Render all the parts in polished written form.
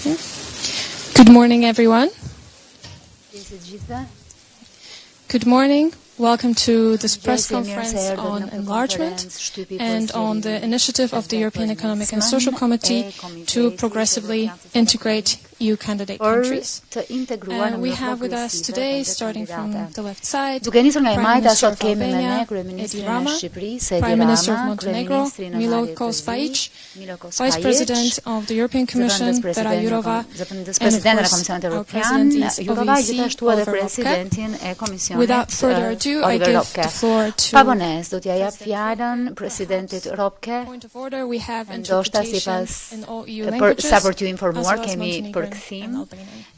Okay. Good morning, everyone. Good morning. Welcome to this press conference on enlargement and on the initiative of the European Economic and Social Committee to progressively integrate EU candidate countries. We have with us today, starting from the left side, Prime Minister of Albania, Rama, Prime Minister of Montenegro, Milo Kosvaic, Vice President of the European Commission, Vera Jourova, and of course our President of EC, Oliver Rrugëtimi. Without further ado, I give the floor to Point of order. We have interpretation in all EU languages, as well as Montenegrin and Albanian.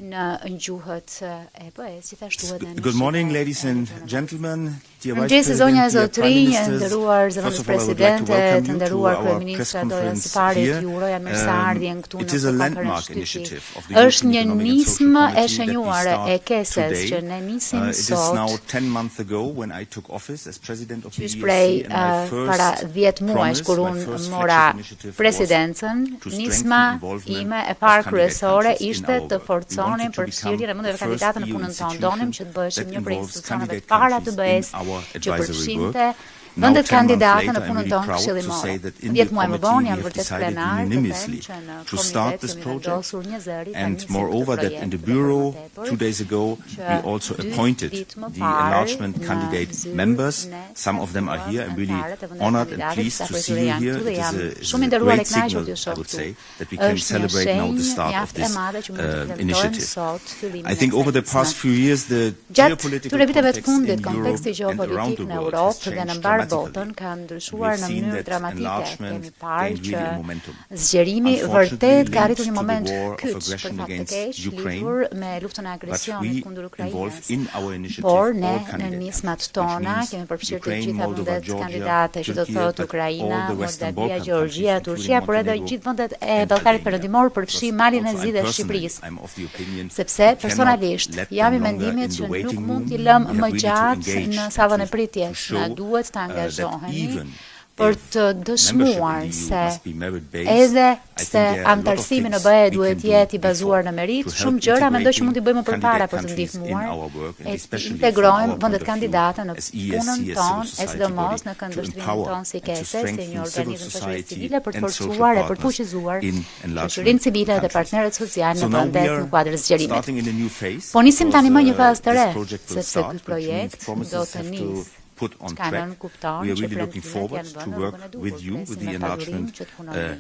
Good morning, ladies and gentlemen. Mëngjesi zonja e zotrinj, nderuar zëvendës presidente, të nderuar kryeministra, doja së pari t'ju uroja mirëseardhjen këtu në konferencë. Është një nismë e shenjuar e keses që ne nisim sot. Qysh prej para 10 muajsh kur unë mora presidencën, nisma ime e parë kryesore ishte të forconim përfshirjen e vendeve kandidate në punën tonë. Donim që të bëheshim një prej institucioneve të para të BE-s që përfshinte vendet kandidate në punën tonë këshillimore. 10 muaj më vonë jam vërtet krenar të them që në komitet kemi vendosur një zëri and moreover that in the bureau 2 days ago we also appointed the enlargement candidate members. Some of them are here. I'm really honored and pleased to see you here. It is a great signal, I would say, that we can celebrate now the start of this initiative. I think over the past few years the geopolitical context in Europe and around the world has changed botën ka ndryshuar në mënyrë dramatike. Kemi parë që zgjerimi vërtet ka arritur një moment kyç për fat të keq lidhur me luftën e agresionit kundër Ukrainës. Por ne në nismat tona kemi përfshirë të gjitha vendet kandidate, që do të thotë Ukraina, Moldavia, Gjeorgjia, Turqia, por edhe gjithë vendet e Ballkanit Perëndimor, përfshi Malin e Zi dhe Shqipërisë. Sepse personalisht jam i mendimit që nuk mund t'i lëm më gjatë në sallën e pritjes. Na duhet të angazhohemi për të dëshmuar se edhe se anëtarësimi në BE duhet jetë i bazuar në merit, shumë gjëra mendoj që mund t'i bëjmë përpara për të ndihmuar e të integrojmë vendet kandidate në punën tonë, e sidomos në këndvështrimin tonë si kese, si një organizëm shoqërisë civile për të forcuar e për të fuqizuar shoqërinë civile dhe partnerët socialë në vendet në kuadër zgjerimit. Po nisim tani më një fazë të re, sepse ky projekt do të nisë put on track. We are really looking forward to work with you, with the enlargement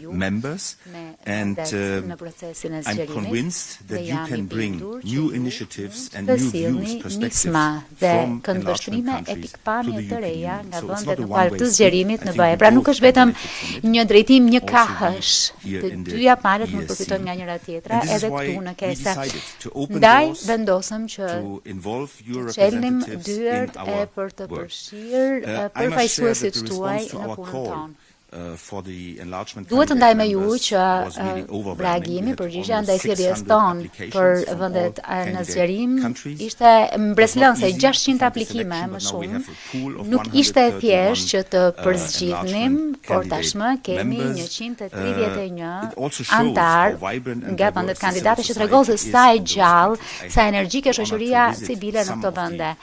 members, and I'm convinced that you can bring new initiatives and new views, perspectives from enlargement countries to the European Union. So it's not a one-way street. Pra nuk është vetëm një drejtim një kahësh. Të dyja palët mund përfitojnë nga njëra tjetra, edhe këtu në kesa. Ndaj vendosëm që çelnim dyert e për të përfaqësuesit tuaj në punën tonë. Duhet të ndaj me ju që reagimi, përgjigjja ndaj thirrjes tonë për vendet në zgjerim ishte mbreslënse, 600 aplikime më shumë. Nuk ishte thjesht që të përzgjidhnim, por tashmë kemi 131 antar nga vendet kandidate që tregon se sa e gjallë, sa energjike shoqëria civile në këto vende.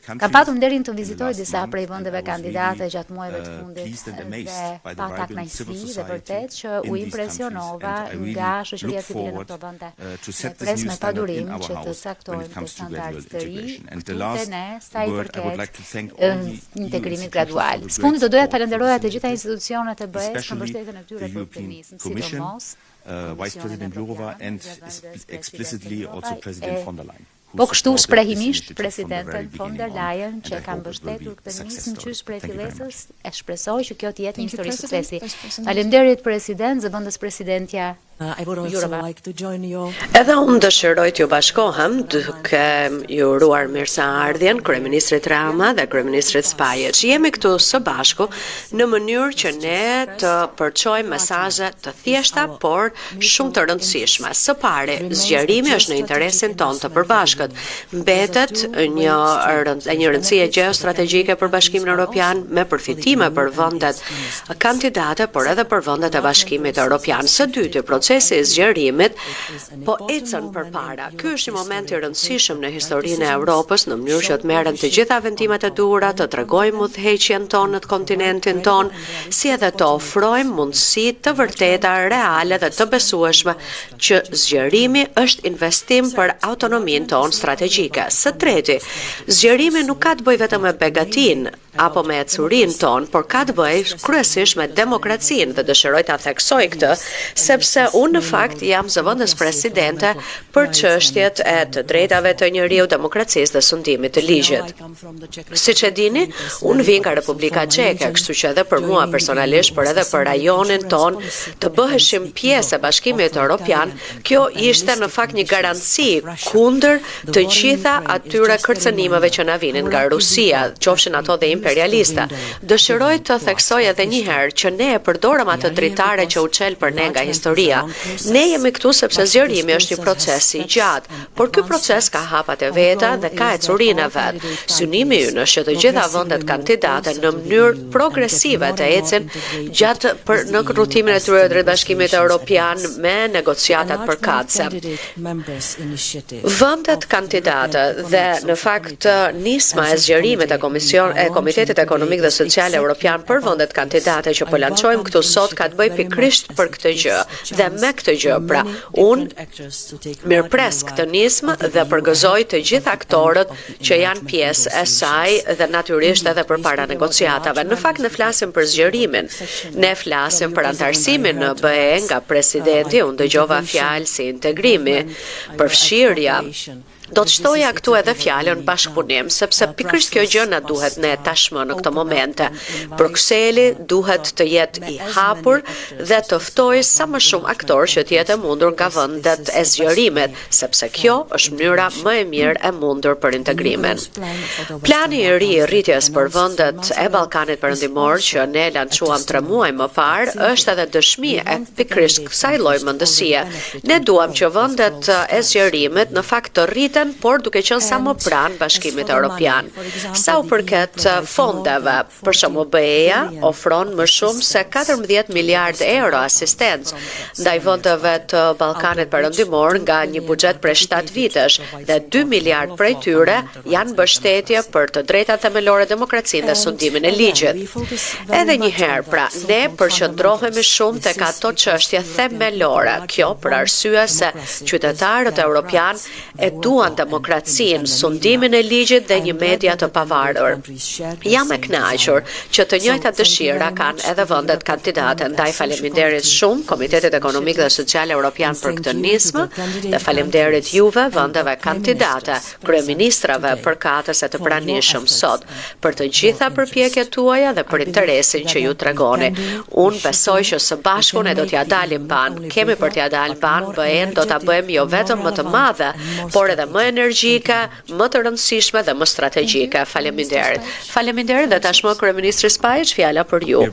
Kam patur nderin të vizitoj disa prej vendeve kandidate gjatë muajve të fundit dhe pata kënaqësi dhe vërtet që u impresionova nga shoqëria civile në këto vende. Ne pres me padurim që të caktojmë të standardet të ri, dhe ne sa i përket integrimit gradual. Së fundi do doja të falenderoja të gjitha institucionet e BE-s për mbështetjen e tyre për optimism, sidomos Vice President Jourova and explicitly also President von der Leyen. Po kështu shprehimisht presidenten von der Leyen që ka mbështetur këtë nismë qysh prej fillesës, e shpresoj që kjo të jetë një histori suksesi. Faleminderit president, zëvendës presidentja Jourova. Edhe unë dëshiroj t'ju bashkohem duke ju uruar mirëseardhjen kryeministrit Rama dhe kryeministrit Spajic. Jemi këtu së bashku në mënyrë që ne të përçojmë mesazhe të thjeshta, por shumë të rëndësishme. Së pari, zgjerimi është në interesin tonë të përbashkët. Mbetet një rëndësie gjeostrategjike për Bashkimin Evropian me përfitime për vendet kandidate, por edhe për vendet e Bashkimit Evropian. Së dyti, procesi i zgjerimit po ecën përpara. Ky është një moment i rëndësishëm në historinë e Europës, në mënyrë që të merren të gjitha vendimet e duhura, të tregojmë udhëheqjen tonë në kontinentin tonë, si edhe të ofrojmë mundësi të vërteta, reale dhe të besueshme që zgjerimi është investim për autonominë tonë strategjike. Së treti, zgjerimi nuk ka të bëjë vetëm me begatin apo me ecurinë tonë, por ka të bëjë kryesisht me demokracinë dhe dëshiroj ta theksoj këtë, sepse unë në fakt jam zëvendës presidente për çështjet e të drejtave të njeriut, demokracisë dhe sundimit të ligjit. Siç e dini, unë vij nga Republika Çeke, kështu që edhe për mua personalisht, por edhe për rajonin ton, të bëheshim pjesë e Bashkimit Evropian, kjo ishte në fakt një garanci kundër të gjitha atyre kërcënimeve që na vinin nga Rusia, qofshin ato dhe imperialista. Dëshiroj të theksoj edhe një herë që ne e përdorëm atë dritare që u çel për ne nga historia. Ne jemi këtu sepse zgjerimi është një proces i gjatë, por ky proces ka hapat e veta dhe ka ecurinë e vet. Synimi ynë është që të gjitha vendet kandidate në mënyrë progresive të ecin gjatë në rrugëtimin e tyre drejt Bashkimit Evropian me negociatat përkatëse. Vendet kandidate dhe në fakt nisma e zgjerimit e Komitetit Ekonomik dhe Social Evropian për vendet kandidate që po lançojmë këtu sot ka të bëjë pikërisht për këtë gjë dhe me këtë gjë. Pra, unë mirëpres këtë nismë dhe përgëzoj të gjithë aktorët që janë pjesë e saj dhe natyrisht edhe përpara negociatave. Në fakt ne flasim për zgjerimin, ne flasim për anëtarësimin në BE nga presidenti, unë dëgjova fjalë si integrimi, përfshirja. Do të shtoja këtu edhe fjalën bashkëpunim, sepse pikërisht kjo gjë na duhet ne tashmë në këtë momente. Brukseli duhet të jetë i hapur dhe të ftojë sa më shumë aktorë që të jetë e mundur nga vendet e zgjerimit, sepse kjo është mënyra më e mirë e mundur për integrimin. Plani i ri i rritjes për vendet e Ballkanit Perëndimor që ne lançuam 3 muaj më parë është edhe dëshmi e pikërisht kësaj lloj mendësie. Ne duam që vendet e zgjerimit në fakt të rriten, por duke qenë sa më pranë Bashkimit Evropian. Sa u përket fondeve, për shembull BE-ja ofron më shumë se 14 miliardë euro asistencë ndaj vendeve të Ballkanit Perëndimor nga një buxhet prej 7 vitesh dhe 2 miliardë prej tyre janë mbështetje për të drejtat themelore, demokracinë dhe sundimin e ligjit. Edhe një herë, pra, ne përqendrohemi shumë tek ato çështje themelore. Kjo për arsye se qytetarët evropian e duan demokracinë, sundimin e ligjit dhe një media të pavarur. Jam e kënaqur që të njëjtat dëshira kanë edhe vendet kandidate. Ndaj faleminderit shumë Komitetit Ekonomik dhe Social Evropian për këtë nismë dhe faleminderit juve vendeve kandidate, kryeministrave përkatës e të pranishëm sot për të gjitha përpjekjet tuaja dhe për interesin që ju tregoni. Unë besoj që së bashku ne do t'ja dalim ban. Kemi për t'ja dalë ban, BE-n do ta bëjmë jo vetëm më të madhe, por edhe më energjike, më të rëndësishme dhe më strategjike. Faleminderit. Faleminderit dhe tashmë kryeministri Spajić, fjala për ju.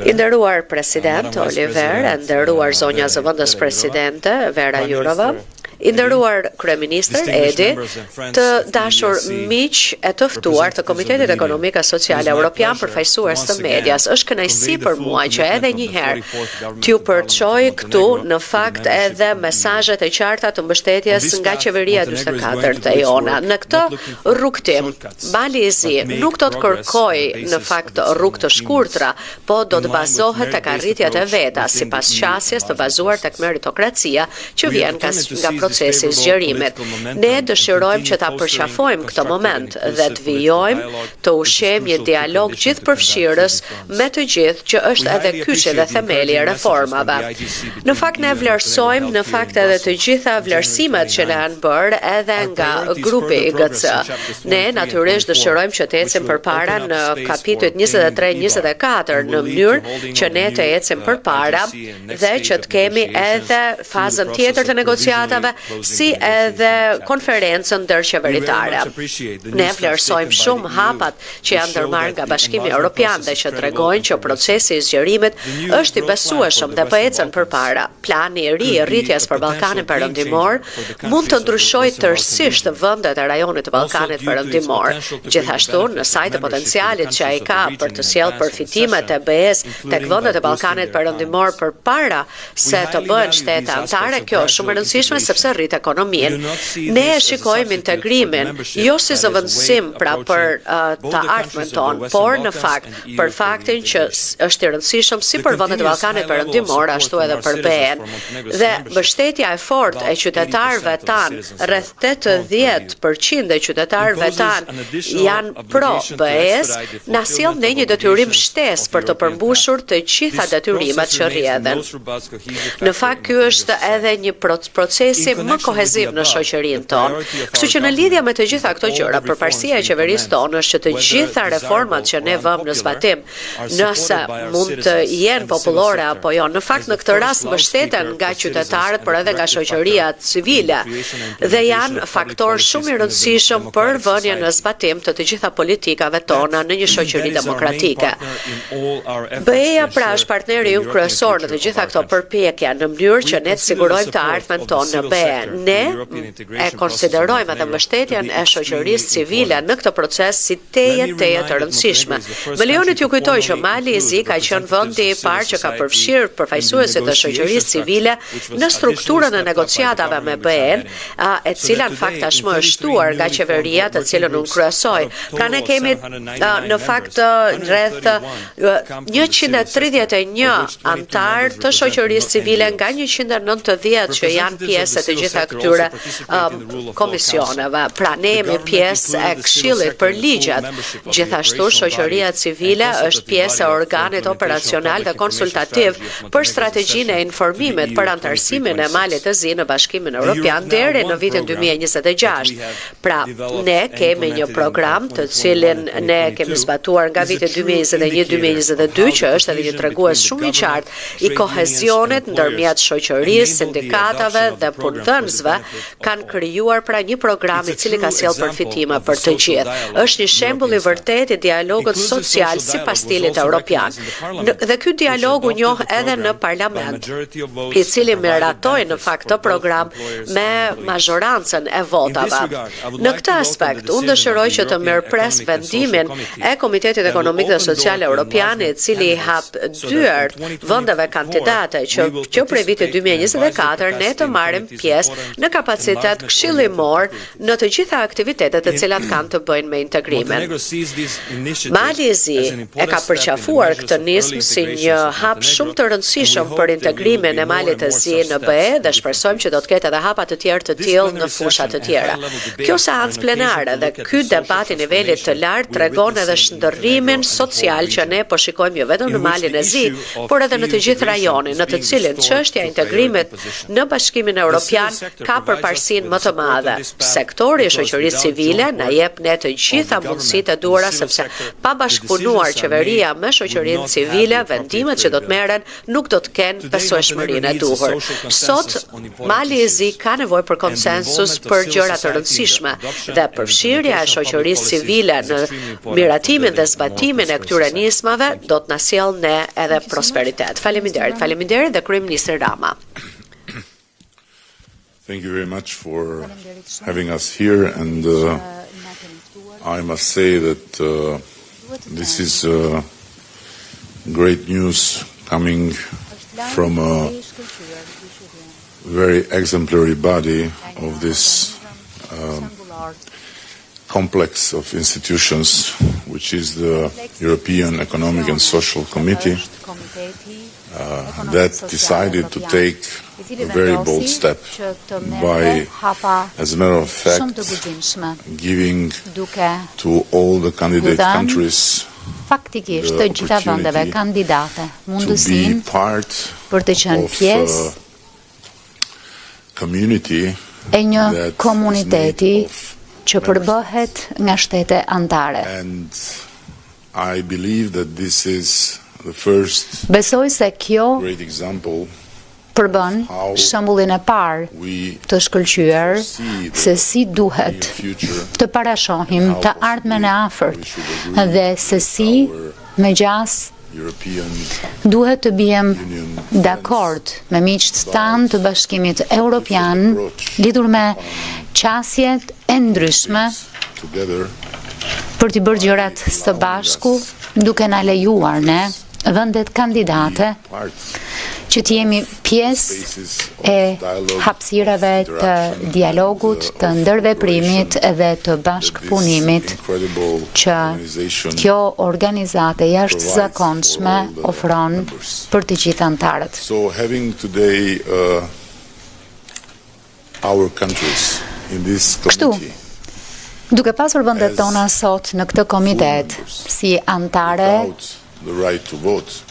I nderuar president Oliver, e nderuar zonja zëvendës presidente Vera Jourova, i nderuar kryeministër Edi, të dashur miq e të ftuar të Komitetit Ekonomik e Social Evropian, përfaqësues të medias, është kënaqësi për mua që edhe një herë t'ju përçoj këtu në fakt edhe mesazhet e qarta të mbështetjes nga qeveria 44 e jona. Në këtë rrugëtim, Bali i Zi nuk do të kërkoj në fakt rrugë të shkurtra, po do të bazohet tek arritjet e veta, sipas qasjes të bazuar tek meritokracia që vjen nga procesi i zgjerimit. Ne dëshirojmë që ta përqafojmë këtë moment dhe të vijojmë të ushqejmë një dialog gjithëpërfshirës me të gjithë që është edhe kyçi dhe themeli i reformave. Në fakt ne vlerësojmë në fakt edhe të gjitha vlerësimet që ne janë bërë edhe nga grupi IGC. Ne natyrisht dëshirojmë që të ecim përpara në kapitujt 23-24 në mënyrë që ne të ecim përpara dhe që të kemi edhe fazën tjetër të negociatave si edhe konferencën ndërqeveritare. Ne vlerësojmë shumë hapat që janë ndërmarrë nga Bashkimi Evropian dhe që tregojnë që procesi i zgjerimit është i besueshëm dhe po ecën përpara. Plani i ri i rritjes për Ballkanin Perëndimor mund të ndryshojë tërësisht vendet e rajonit të Ballkanit Perëndimor. Gjithashtu, në sajt e potencialit që ai ka për të sjellë përfitimet e BE-s tek vendet e Ballkanit Perëndimor përpara se të bëhen shtete anëtare, kjo është shumë e rëndësishme sepse rrit ekonominë. Ne e shikojmë integrimin jo si zëvendësim pra për të ardhmen tonë, por në fakt për faktin që është i rëndësishëm si për vendet e Ballkanit Perëndimor ashtu edhe për BE-n. Dhe mbështetja e fortë e qytetarëve tanë, rreth 80% e qytetarëve tanë janë pro BE-s, na sjell në një detyrim shtesë për të përmbushur të gjitha detyrimet që rrjedhen. Në fakt ky është edhe një procesi më koheziv në shoqërinë tonë. Kështu që në lidhje me të gjitha këto gjëra, përparësia e qeverisë tonë është që të gjitha reformat që ne vëmë në zbatim, nëse mund të jenë popullore apo jo, në fakt në këtë rast mbështeten nga qytetarët, por edhe nga shoqëria civile dhe janë faktor shumë i rëndësishëm për vënien në zbatim të gjitha politikave tona në një shoqëri demokratike. BE-ja pra është partneri ynë kryesor në të gjitha këto përpjekje në mënyrë që ne të sigurojmë të ardhmen tonë në BE. Ne e konsiderojmë edhe mbështetjen e shoqërisë civile në këtë proces si teje të rëndësishme. Më lejoni t'ju kujtoj që Mali i Zi ka qenë vendi i parë që ka përfshirë përfaqësuesit e shoqërisë civile në strukturën e negociatave me BE-n, e cila në fakt tashmë është shtuar nga qeveria të cilën unë kryesoj. Pra ne kemi në fakt rreth 131 antar të shoqërisë civile nga 190 që janë pjesë të gjitha këtyre komisioneve. Pra ne jemi pjesë e Këshillit për ligjet. Gjithashtu shoqëria civile është pjesë e organit operacional dhe konsultativ për strategjinë e informimit për anëtarësimin e Malit të Zi në Bashkimin Evropian deri në vitin 2026. Pra ne kemi një program të cilin ne kemi zbatuar nga viti 2021-2022 që është edhe një tregues shumë i qartë i kohezionit ndërmjet shoqërisë, sindikatave dhe punëdhënësve, kanë krijuar pra një program i cili ka sjellë përfitime për të gjithë. Është një shembull i vërtetë i dialogut social sipas stilit evropian. Dhe ky dialog u njoh edhe në parlament, i cili meritoi në fakt të program me mazhorancën e votave. Në këtë aspekt, unë dëshiroj që të mirëpres vendimin e Komitetit Ekonomik dhe Social Evropian, i cili i hap dyert vendeve kandidate që prej vitit 2024 ne të marrim pjesë në kapacitet këshillimor në të gjitha aktivitetet të cilat kanë të bëjnë me integrimin. Mali i Zi e ka përqafuar këtë nismë si një hap shumë të rëndësishëm për integrimin e Malit të Zi në BE dhe shpresojmë që do të ketë edhe hapa të tjerë të tillë në fusha të tjera. Kjo seancë plenare dhe ky debat i nivelit të lartë tregon edhe shndërrimin social që ne po shikojmë jo vetëm në Malin e Zi, por edhe në të gjithë rajonin, në të cilin çështja e integrimit në Bashkimin Evropian ka përparësinë më të madhe. Sektori i shoqërisë civile na jep ne të gjitha mundësitë e duhura sepse pa bashkëpunuar qeveria me shoqërinë civile, vendimet që do të merren nuk do të kenë besueshmërinë e duhur. Sot Mali i Zi ka nevojë për konsensus për gjëra të rëndësishme dhe përfshirja e shoqërisë civile në miratimin dhe zbatimin e këtyre nismave do të na sjellë ne edhe prosperitet. Faleminderit dhe Kryeministri Rama. Thank you very much for having us here, and I must say that this is great news coming from a very exemplary body of this complex of institutions, which is the European Economic and Social Committee, that decided to take a very bold step by, as a matter of fact, giving to all the candidate countries faktikisht të gjitha vendeve kandidate mundësinë për të qenë pjesë e një komuniteti që përbëhet nga shtete anëtare. I believe that this is the first Besoj se kjo great example përbën shembullin e parë të shkëlqyer se si duhet të parashohim të ardhmen e afërt dhe se si me gjas duhet të bijem dakord me miqtë tanë të Bashkimit Evropian lidhur me qasjet e ndryshme për t'i bërë gjërat së bashku duke na lejuar ne vendet kandidate që të jemi pjesë e hapësirave të dialogut, të ndërveprimit dhe të bashkëpunimit që kjo organizate jashtëzakonshme ofron për të gjithë anëtarët. So having today our countries in this committee, duke pasur vendet tona sot në këtë komitet si anëtare the right to vote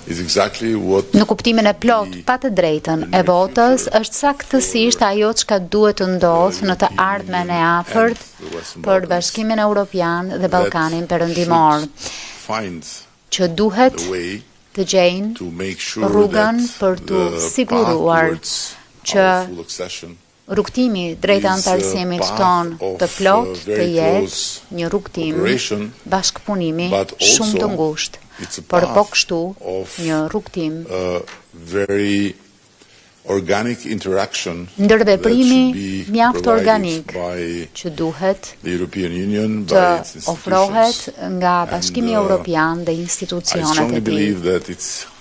is exactly what në kuptimin e plot pa të drejtën e votës është saktësisht ajo çka duhet të ndodhë në të ardhmen e afërt për Bashkimin Evropian dhe Ballkanin Perëndimor, që duhet të gjejnë rrugën për të siguruar që rrugëtimi drejt anëtarësimit ton të plot të jetë një rrugëtim bashkëpunimi shumë të ngushtë, por po kështu një rrugëtim ndërveprimi mjaft organik që duhet të ofrohet nga Bashkimi Evropian dhe institucionet e tij.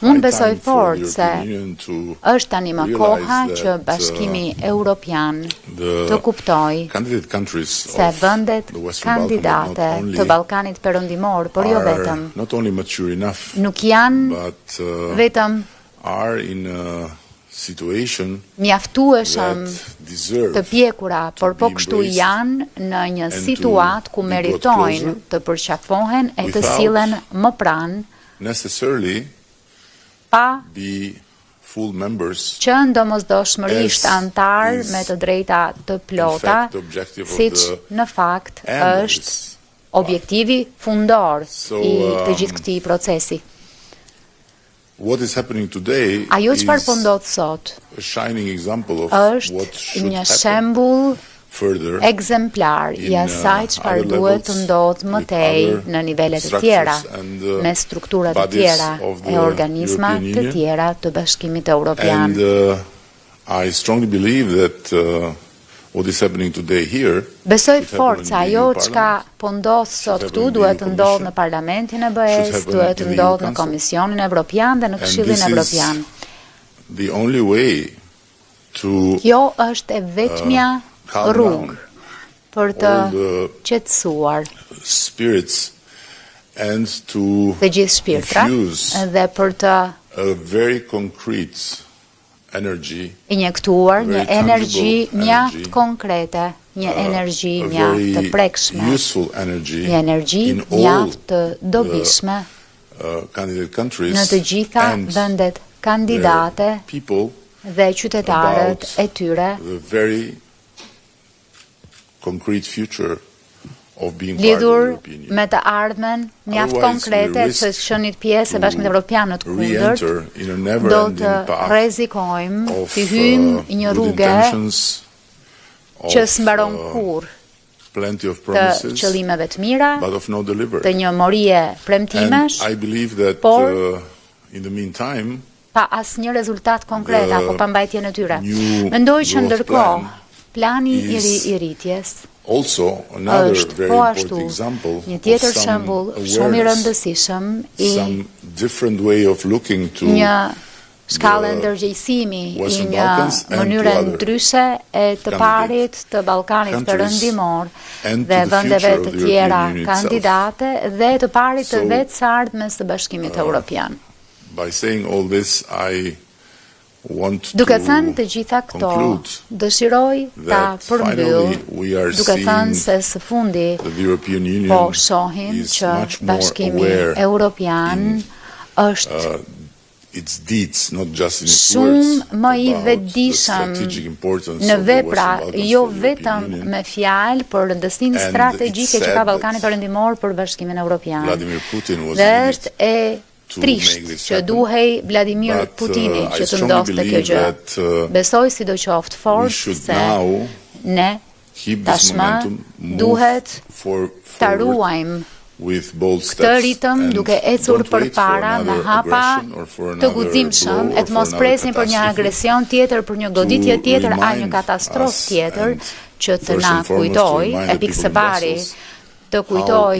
Unë besoj fort se është tani më koha që Bashkimi Evropian të kuptojë se vendet kandidate të Ballkanit Perëndimor, por jo vetëm, nuk janë vetëm mjaftueshëm të pjekura, por po kështu janë në një situatë ku meritojnë të përqafohen e të sillen më pranë pa që domosdoshmërisht antar me të drejta të plota, siç në fakt është objektivi fundor i të gjithë këtij procesi. Ajo çfarë po ndodh sot është një shembull ekzemplar i asaj çfarë duhet të ndodhë më tej në nivelet të tjera, me struktura të tjera e organizma të tjera të Bashkimit Evropian. I strongly believe that what is happening today here, besoj fort se ajo çka po ndodh sot këtu duhet të ndodhë në Parlamentin e BE-s, duhet të ndodhë në Komisionin Evropian dhe në Këshillin Evropian. Kjo është e vetmja rrugë për të qetësuar të gjithë shpirtrat dhe për të injektuar një energji mjaft konkrete, një energji mjaft të prekshme, një energji mjaft të dobishme në të gjitha vendet kandidate dhe qytetarët e tyre, lidhur me të ardhmen mjaft konkrete që qenit pjesë e Bashkimit Evropian në të kundërt, do të rrezikojmë të hyjmë një rrugë që s'mbaron kurrë të qëllimeve të mira, të një morie premtimesh, por pa asnjë rezultat konkret apo pa mbajtjen e tyre. Mendoj që ndërkohë plani i rritjes është po ashtu një tjetër shembull shumë i rëndësishëm i një shkallë ndërgjegjësimi i një mënyre ndryshe e të parit të Ballkanit Perëndimor dhe vendeve të tjera kandidate dhe të parit të vetë së ardhmes së Bashkimit Evropian. Duke thënë të gjitha këto, dëshiroj ta përmbyll, duke thënë se së fundi po shohim që Bashkimi Evropian është shumë më i vetëdijshëm në vepra, jo vetëm me fjalë, por rëndësinë strategjike që ka Ballkani Perëndimor për Bashkimin Evropian. Dhe është e trisht që duhej Vladimir Putini që të ndodhte kjo gjë. Besoj sidoqoftë fort se ne tashmë duhet ta ruajmë këtë ritëm duke ecur përpara me hapa të guximshëm, et mos presim për një agresion tjetër, për një goditje tjetër, a një katastrofë tjetër që të na kujtoj, e pikë së pari të kujtoj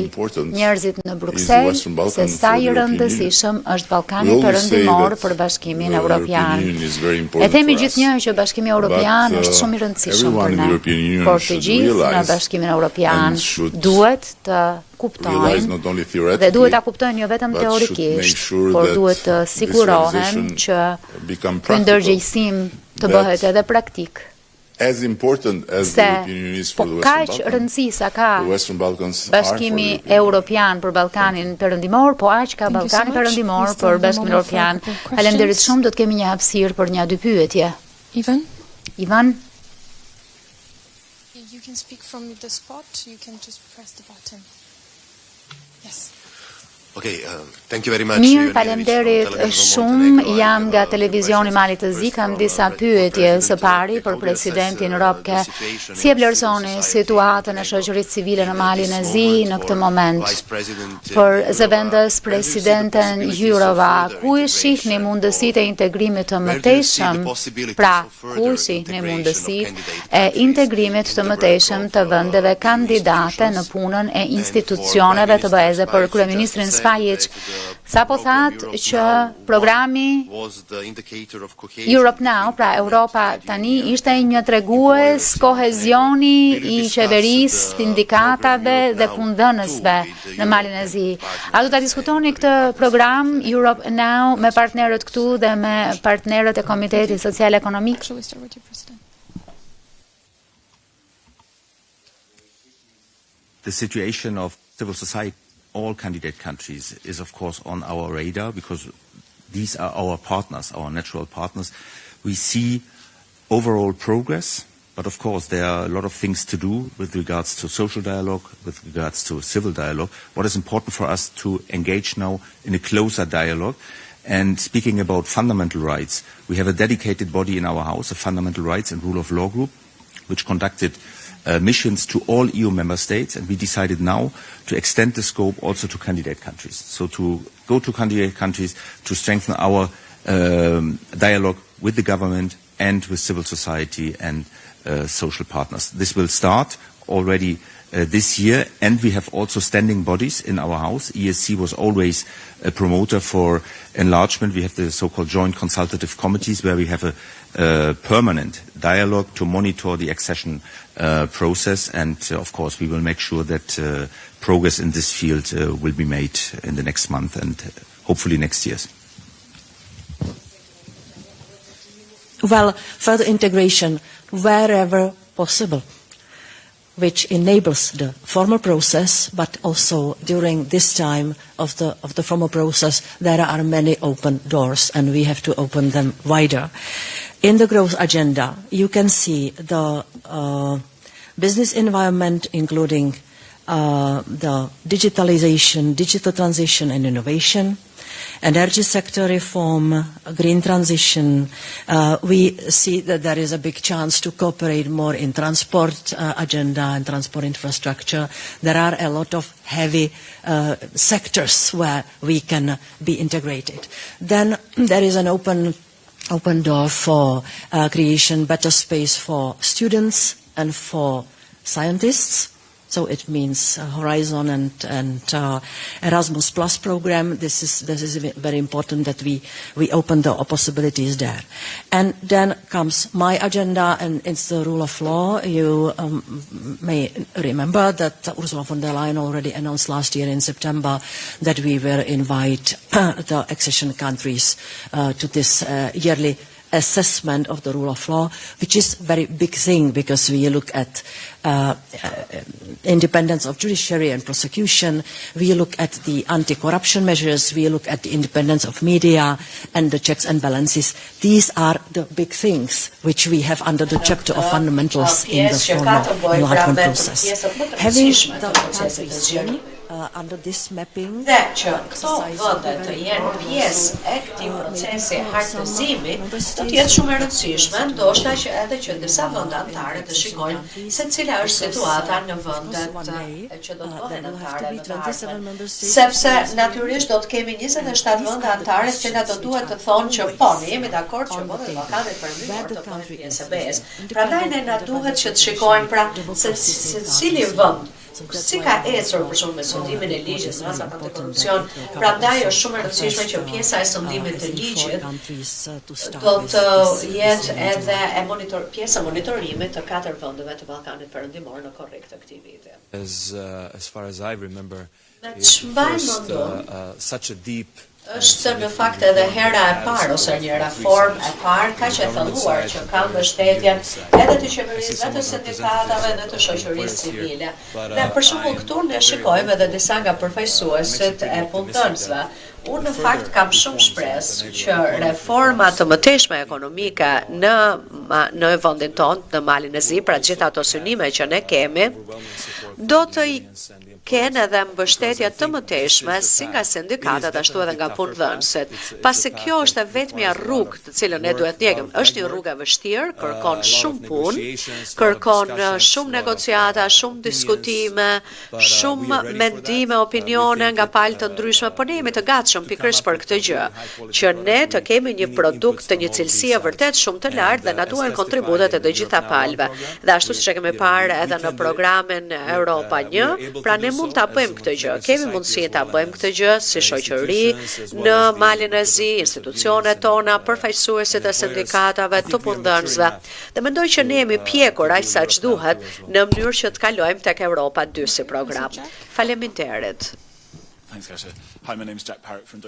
njerëzit në Bruksel se sa i rëndësishëm është Ballkani Perëndimor për Bashkimin Evropian. E themi gjithnjë që Bashkimi Evropian është shumë i rëndësishëm për ne, por të gjithë në Bashkimin Evropian duhet të kuptojnë dhe duhet ta kuptojnë jo vetëm teorikisht, por duhet të sigurohen që ky ndërgjegjësim të bëhet edhe praktik. Se kaq rëndësi sa ka Bashkimi Evropian për Ballkanin Perëndimor, po aq ka Ballkani Perëndimor për Bashkimin Evropian. Faleminderit shumë, do të kemi një hapësirë për një dy pyetje. Ivan? You can speak from the spot, you can just press the button. Yes. Mirë, faleminderit shumë. Jam nga televizioni Malit të Zi, kam disa pyetje. Së pari për presidentin Robke. Si e vlerësoni situatën e shoqërisë civile në Malin e Zi në këtë moment? Për zëvendës presidenten Jurova, ku i shihni mundësitë e integrimit të mëtejshëm? Pra, ku i shihni mundësitë e integrimit të mëtejshëm të vendeve kandidate në punën e institucioneve të BE-s për kryeministrin sa po thatë që programi Europe Now, pra Europa tani, ishte një tregues kohezioni i qeverisë, sindikatave dhe punëdhënësve në Malin e Zi. A do ta diskutoni këtë program Europe Now me partnerët këtu dhe me partnerët e Komitetit Social Ekonomik? The situation of civil society all candidate countries is of course on our radar because these are our partners, our natural partners. We see overall progress, but of course there are a lot of things to do with regards to social dialogue, with regards to civil dialogue. What is important for us to engage now in a closer dialogue. And speaking about fundamental rights, we have a dedicated body in our house, a fundamental rights and rule of law group, which conducted missions to all EU member states, and we decided now to extend the scope also to candidate countries. So to go to candidate countries to strengthen our dialogue with the government and with civil society and social partners. This will start already this year, and we have also standing bodies in our house. ESC was always a promoter for enlargement. We have the so-called joint consultative committees where we have a permanent dialogue to monitor the accession process, and of course we will make sure that progress in this field will be made in the next month and hopefully next year. Well, further integration wherever possible, which enables the formal process, but also during this time of the formal process, there are many open doors, and we have to open them wider. In the growth agenda, you can see the business environment, including the digitalization, digital transition and innovation, energy sector reform, green transition. We see that there is a big chance to cooperate more in transport agenda and transport infrastructure. There are a lot of heavy sectors where we can be integrated. Then there is an open door for creation better space for students and for scientists. So it means Horizon and Erasmus Plus program. This is very important that we open the possibilities there. And then comes my agenda, and it's the rule of law. You may remember that Ursula von der Leyen already announced last year in September that we will invite the accession countries to this yearly assessment of the rule of law, which is a very big thing because we look at independence of judiciary and prosecution, we look at the anti-corruption measures, we look at the independence of media and the checks and balances. These are the big things which we have under the chapter of fundamentals in the formal enlargement process. Having the under this mapping. Dhe që këto vende të jenë pjesë e këtij procesi hartëzimi, do të jetë shumë e rëndësishme, ndoshta që edhe që disa vende anëtare të shikojnë se cila është situata në vendet që do të bëhen anëtare të ardhmen. Sepse natyrisht do të kemi 27 vende anëtare, të cilat do duhet të thonë që po, ne jemi dakord që vendet Ballkanit Perëndimor të bëhen pjesë e BE-s. Prandaj ne na duhet që të shikojmë pra se cili vend si ka ecur për shumë me sondimin e ligjit në rastet e korrupsion, prandaj është shumë e rëndësishme që pjesa e sondimit të ligjit do të jetë edhe pjesa monitorimit të 4 vendeve të Ballkanit Perëndimor në korrik të këtij viti. As far as I remember, such a deep është në fakt edhe hera e parë ose një reform e parë kaq e thelluar që ka mbështetjen edhe të qeverisë, edhe të sindikatave dhe të shoqërisë civile. Dhe për shembull këtu ne shikojmë edhe disa nga përfaqësuesit e punëtorëve. Unë në fakt kam shumë shpresë që reforma të mëtejshme ekonomike në vendin tonë, në Malin e Zi, pra gjitha ato synime që ne kemi, do të kenë edhe mbështetje të mëtejshme si nga sindikatat ashtu edhe nga punëdhënësit. Pasi kjo është e vetmja rrugë të cilën ne duhet ndjekim. Është një rrugë e vështirë, kërkon shumë punë, kërkon shumë negociata, shumë diskutime, shumë mendime, opinione nga palë të ndryshme, por ne jemi të gatshëm pikërisht për këtë gjë, që ne të kemi një produkt të një cilësie vërtet shumë të lartë dhe na duhen kontributet e të gjitha palëve. Dhe ashtu siç e kemi parë edhe në programin Europa 1, pra ne mund ta bëjmë këtë gjë. Kemi mundësi ta bëjmë këtë gjë si shoqëri në Malin e Zi, institucionet tona, përfaqësuesit e sindikatave, të punëdhënësve. Dhe mendoj që ne jemi pjekur aq sa duhet në mënyrë që të kalojmë tek Europa 2 si program. Faleminderit.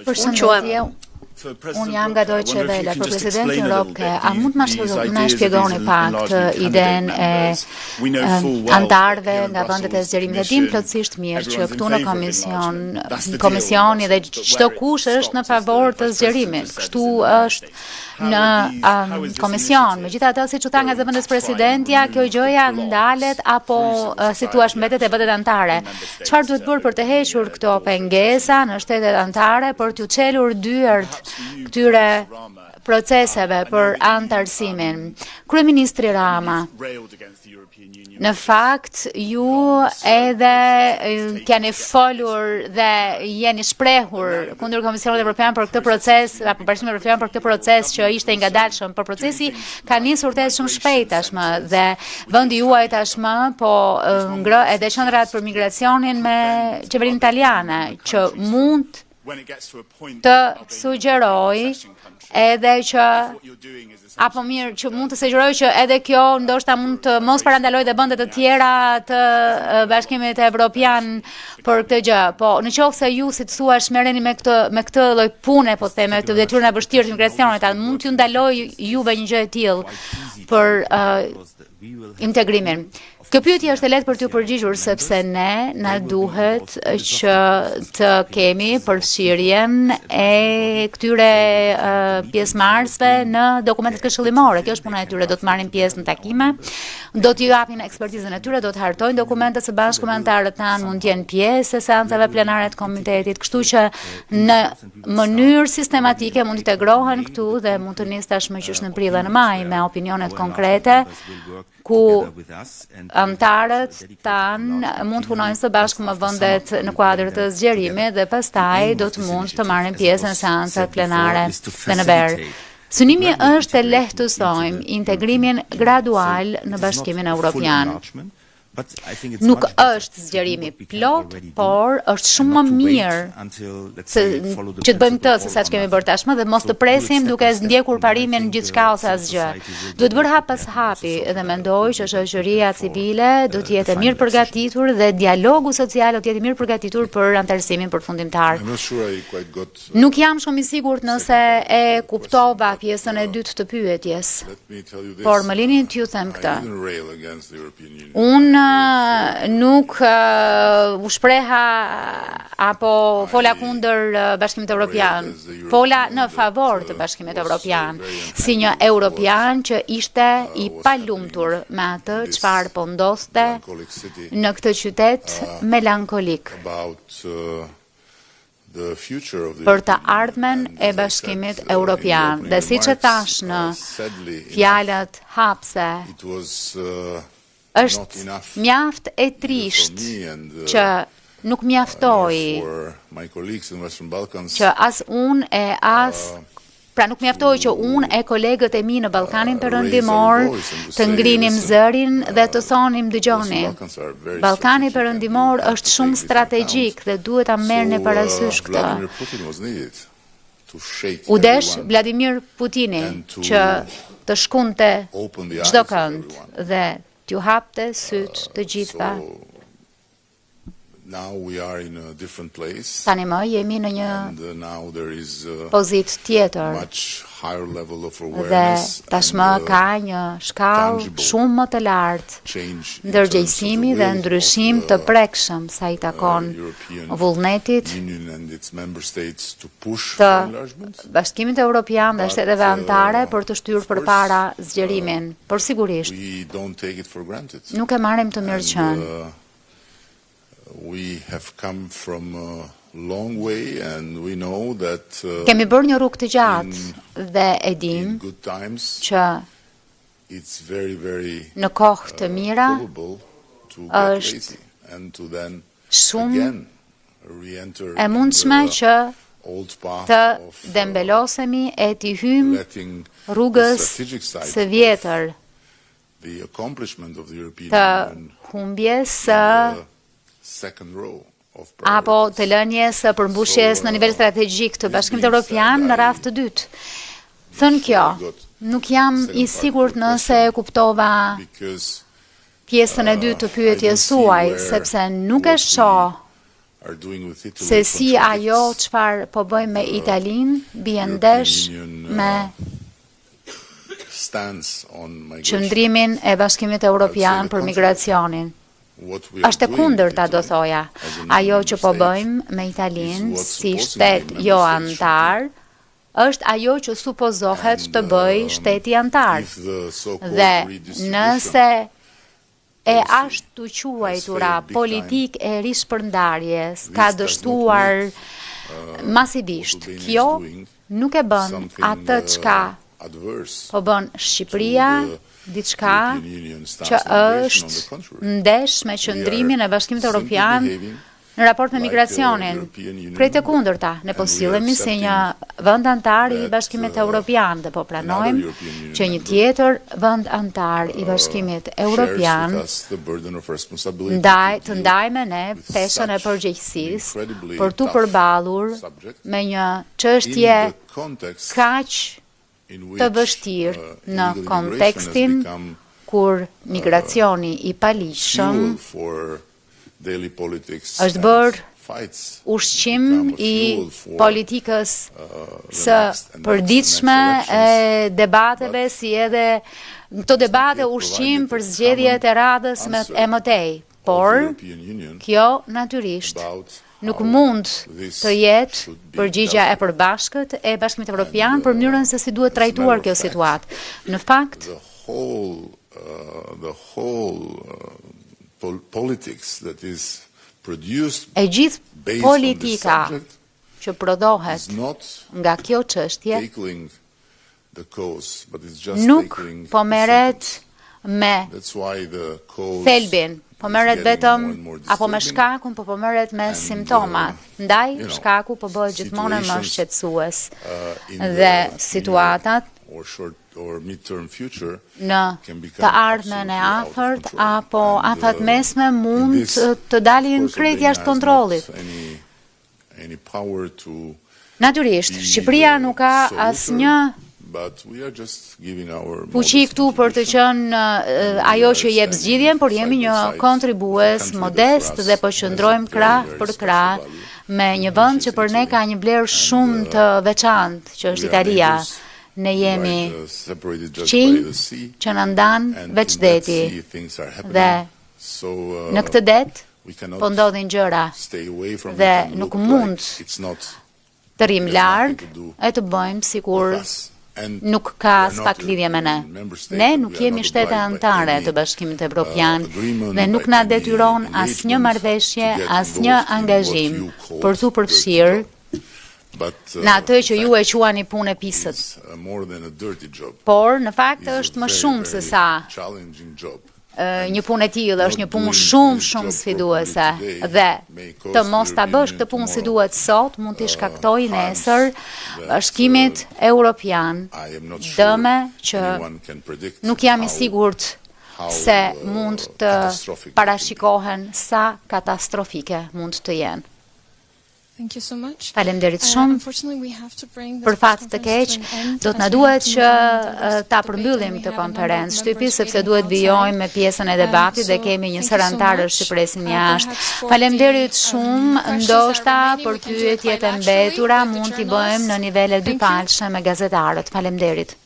Përshëndetje. Unë jam nga Deutsche Welle, për presidentin Robke. A mund të na shpjegoni pak të idenë e antarëve nga vendet e zgjerimit? E dim plotësisht mirë që këtu në komisioni dhe çdo kush është në favor të zgjerimit. Kështu është në komision. Megjithatë, siç u tha nga zëvendës presidentja, kjo gjëja ndalet apo si thua mbetet e vendet anëtare. Çfarë duhet bërë për të hequr këto pengesa në shtetet anëtare për t'u çelur dyert këtyre proceseve për anëtarësimin? Kryeministri Rama, në fakt, ju edhe keni folur dhe jeni shprehur kundër Komisionit Evropian për këtë proces, apo Bashkimit Evropian për këtë proces që ishte i ngadalshëm, por procesi ka nisur të shumë shpejt tashmë dhe vendi juaj tashmë po ngrë edhe qendrat për migracionin me qeverinë italiane që mund të sugjeroj edhe që apo mirë që mund të sugjeroj që edhe kjo ndoshta mund të mos parandaloj dhe vende të tjera të Bashkimit Evropian për këtë gjë. Po në qoftë se ju si të thuash merreni me këtë lloj pune, po them me këtë detyrën e vështirë të migracionit, a mund t'ju ndaloj juve një gjë e tillë për integrimin? Kjo pyetje është e lehtë për t'ju përgjigjur sepse ne na duhet që të kemi përfshirjen e këtyre pjesëmarrësve në dokumentet këshillimore. Kjo është puna e tyre, do të marrin pjesë në takime, do t'ju japin ekspertizën e tyre, do të hartojnë dokumentet së bashku me anëtarët tanë, mund të jenë pjesë e seancave plenare të komitetit, kështu që në mënyrë sistematike mund të integrohen këtu dhe mund të nisë tashmë që është në prill dhe në maj me opinionet konkrete ku anëtarët tanë mund të punojnë së bashku me vendet në kuadër të zgjerimit dhe pastaj do të mund të marrin pjesë në seancat plenare dhe në verë. Synimi është të lehtësojmë integrimin gradual në Bashkimin Evropian. Nuk është zgjerimi plot, por është shumë më mirë që të bëjmë këtë se sa që kemi bërë tashmë dhe mos të presim duke ndjekur parimin gjithçka ose asgjë. Duhet bërë hap pas hapi dhe mendoj që shoqëria civile do të jetë mirë përgatitur dhe dialogu social do të jetë mirë përgatitur për anëtarësimin përfundimtar. Nuk jam shumë i sigurt nëse e kuptova pjesën e dytë të pyetjes, por më lini t'ju them këtë. Unë nuk u shpreha apo fola kundër Bashkimit Evropian, fola në favor të Bashkimit Evropian, si një europian që ishte i palumtur me atë çfarë po ndodhte në këtë qytet melankolik për të ardhmen e Bashkimit Evropian. Dhe siç e thash në fjalët hapse, është mjaft e trisht që nuk mjaftoi që as unë e as nuk mjaftoi që unë e kolegët e mi në Ballkanin Perëndimor të ngrinim zërin dhe të thonim dëgjoni. Ballkani Perëndimor është shumë strategjik dhe duhet ta merrni parasysh këtë. U desh Vladimir Putini që të shkunte çdo kënd dhe t'ju hapte syt të gjitha. Tani më jemi në një pozitë tjetër dhe tashmë ka një shkallë shumë më të lartë ndërgjegjësimi dhe ndryshim të prekshëm sa i takon vullnetit të Bashkimit Evropian dhe shteteve anëtare për të shtyrë përpara zgjerimin. Por sigurisht nuk e marrim të mirëqenë. We have come from a long way and we know that kemi bërë një rrugë të gjatë dhe e dim që në kohë të mira është shumë e mundshme që të dembelosemi e t'i hymë rrugës së vjetër të humbjes së apo të lënies së përmbushjes në nivel strategjik të Bashkimit Evropian në radhë të dytë. Thënë kjo, nuk jam i sigurt nëse e kuptova pjesën e dytë të pyetjes suaj, sepse nuk e shoh se si ajo çfarë po bëjmë me Italinë bie ndesh me qëndrimin e Bashkimit Evropian për migracionin. Është e kundërta, do thoja. Ajo që po bëjmë me Italinë si shtet jo antar, është ajo që supozohet të bëj shteti antar. Dhe nëse e ashtu quajtura politik e rishpërndarjes ka dështuar masivisht, kjo nuk e bën atë çka po bën Shqipëria, diçka që është ndesh me qëndrimin e Bashkimit Evropian në raport me migracionin. Prej të kundërta, ne po sillemi si një vend antar i Bashkimit Evropian dhe po pranojmë që një tjetër vend antar i Bashkimit Evropian të ndajmë ne peshën e përgjegjësisë për t'u përballur me një çështje kaq të vështirë në kontekstin kur migracioni i paligjshëm është bërë ushqim i politikës së përditshme e debateve, si edhe këto debate ushqim për zgjedhjet e radhës e mëtej. Por, kjo natyrisht nuk mund të jetë përgjigja e përbashkët e Bashkimit Evropian për mënyrën se si duhet trajtuar kjo situatë. Në fakt, e gjithë politika që prodhohet nga kjo çështje nuk po merret me thelbin, po merret vetëm apo me shkakun, po merret me simptomat. Ndaj shkaku po bëhet gjithmonë më shqetësues dhe situatat në të ardhmen e afërt apo afatmesme mund të dalin krejt jashtë kontrollit. Natyrisht, Shqipëria nuk ka asnjë fuqi këtu për të qenë ajo që jep zgjidhjen, por jemi një kontribues modest dhe po qëndrojmë krah për krah me një vend që për ne ka një vlerë shumë të veçantë, që është Italia. Ne jemi qinj që na ndan veç deti dhe Në këtë det, po ndodhin gjëra dhe nuk mund të rrim larg e të bëjmë sikur nuk ka pak lidhje me ne. Ne nuk jemi shtete anëtare të Bashkimit Evropian dhe nuk na detyron asnjë marrëveshje, asnjë angazhim për t'u përfshirë në atë që ju e quani punë e pisët. Por në fakt është më shumë se sa një punë e tillë, është një punë shumë sfiduese dhe të mos ta bësh këtë punë si duhet sot mund t'i shkaktoj nesër Bashkimit Evropian dëme që nuk jam i sigurt se mund të parashikohen sa katastrofike mund të jenë. Faleminderit shumë. Për fat të keq, do të na duhet që ta përmbyllim këtë konferencë shtypi sepse duhet vijojmë me pjesën e debatit dhe kemi një sër anëtarësh që presin jashtë. Faleminderit shumë, ndoshta për pyetjet e mbetura mund t'i bëjmë në nivele dypalshme me gazetarët. Faleminderit.